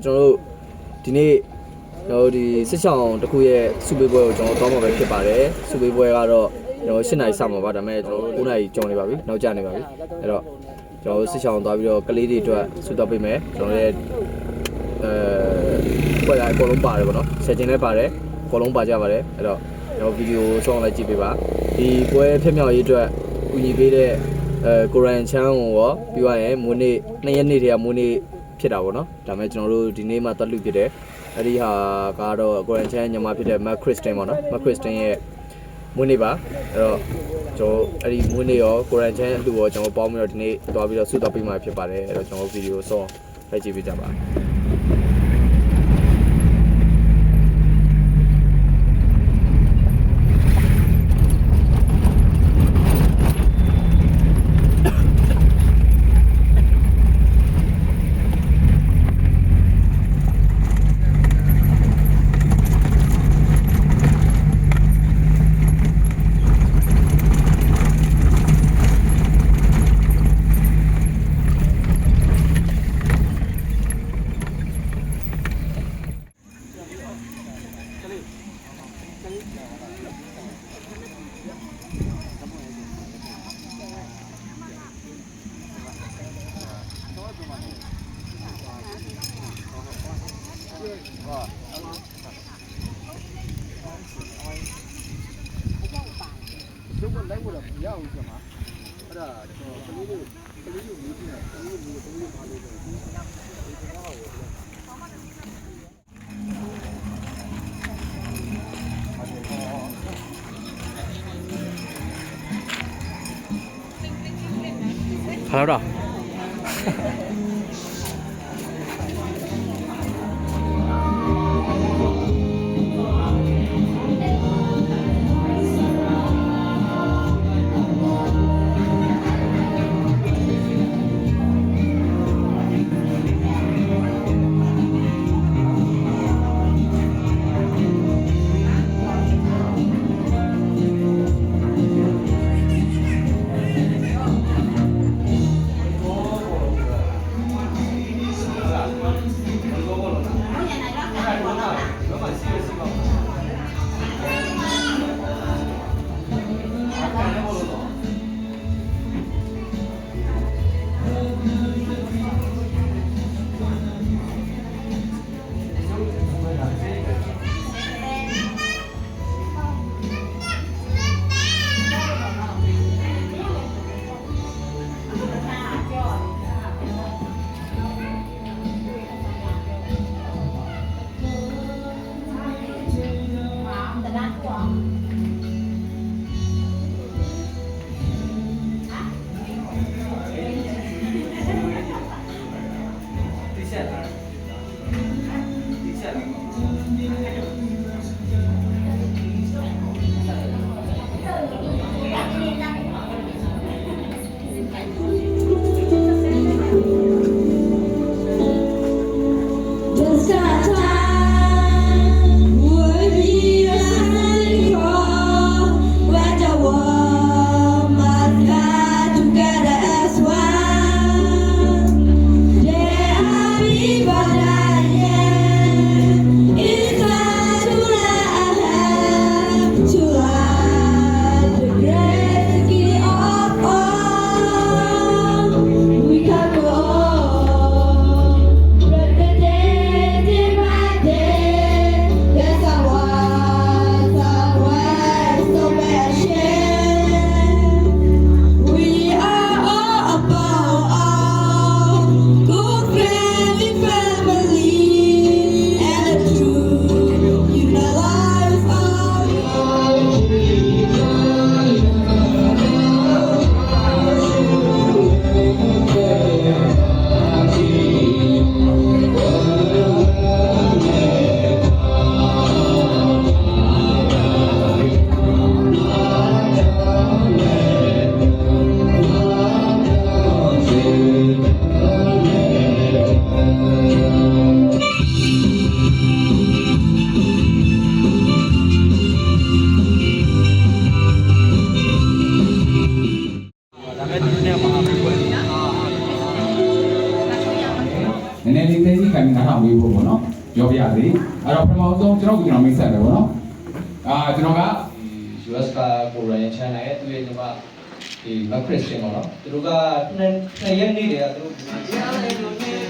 ကျွန်တော်တို့ဒီနေ့ကျွန်တော်ဒီစစ်ဆောင်တစ်ခုရဲ့စုပေးပွဲကိုကျွန်တော်တောင်းမှာပဲဖြစ်ပါတယ်စုပေးပွဲကတော့ကျွန်တော်8 နာရီစမှာပါဒါပေမဲ့ကျွန်တော်9 နာရီကျော်နေပါပြီနောက်ကျနေပါပြီအဲ့တော့ကျွန်တော်စစ်ဆောင်သွားပြီးတော့ကလေးတွေအတွက်ဆုတောင်းပေးမယ်ကျွန်တော်ရဲ့ပွဲတိုင်းအကုန်လုံးပါတယ်ပေါ့နော်ဆက်ချင်းလည်းပါတယ်အကုန်လုံးပါကြပါတယ်အဲ့တော့ကျွန်တော်ဗီဒီယိုဆောင်းလိုက်ကြည့်ပေးပါဒီပွဲဖြစ်မြောက်ရေးအတွက်ကူညီပေးတဲ့ကိုရန်ချမ်းကိုရောပြီးသွားရင်မွေးနေ့2 ရက်နေ့တည်းကမွေးနေ့ဖြစ်တာပေါ့နော်ဒါပေမဲ့ကျွန်တော်တို့ဒီနေ့မှတက်လူဖြစ်တယ်အဲ့ဒီဟာကတော့ကိုရန်ချမ်းညီမဖြစ်တဲ့မက်ခရစ်စတင်ပေါ့နော်မက်ခရစ်စတင်ရဲ့မွေးနေ့ပါအဲ့တော့ကျွန်တော်အဲ့ဒီမွေးနေ့ရောကိုရန်ချမ်းအတူရောကျွန်တော်ပေါင်းပြီးတော့ဒီနေ့သွားပြီးတော့ဆုတောင်းပေးမှာဖြစ်ပါတယ်အဲ့တော့ကျွန်တော်ဗီဒီယိုဆောင်းလိုက်ကြည့်ပေးကြပါ好了。ည်းနည်းလေးသိသိခံပြီးနားထောင်ပေးဖို့ပေါ့နော်ပြောပြရစီအဲ့တော့ပထမဆုံးကျွန်တော်ကမိတ်ဆက်မယ်ပေါ့နော်ကျွန်တော်က US က Korean channel ရဲ့သူရဲ့ညီမဒီ Mark Christian ပေါ့နော်သူတို့ကနှစ်ရက်နေတယ်ကသူတို့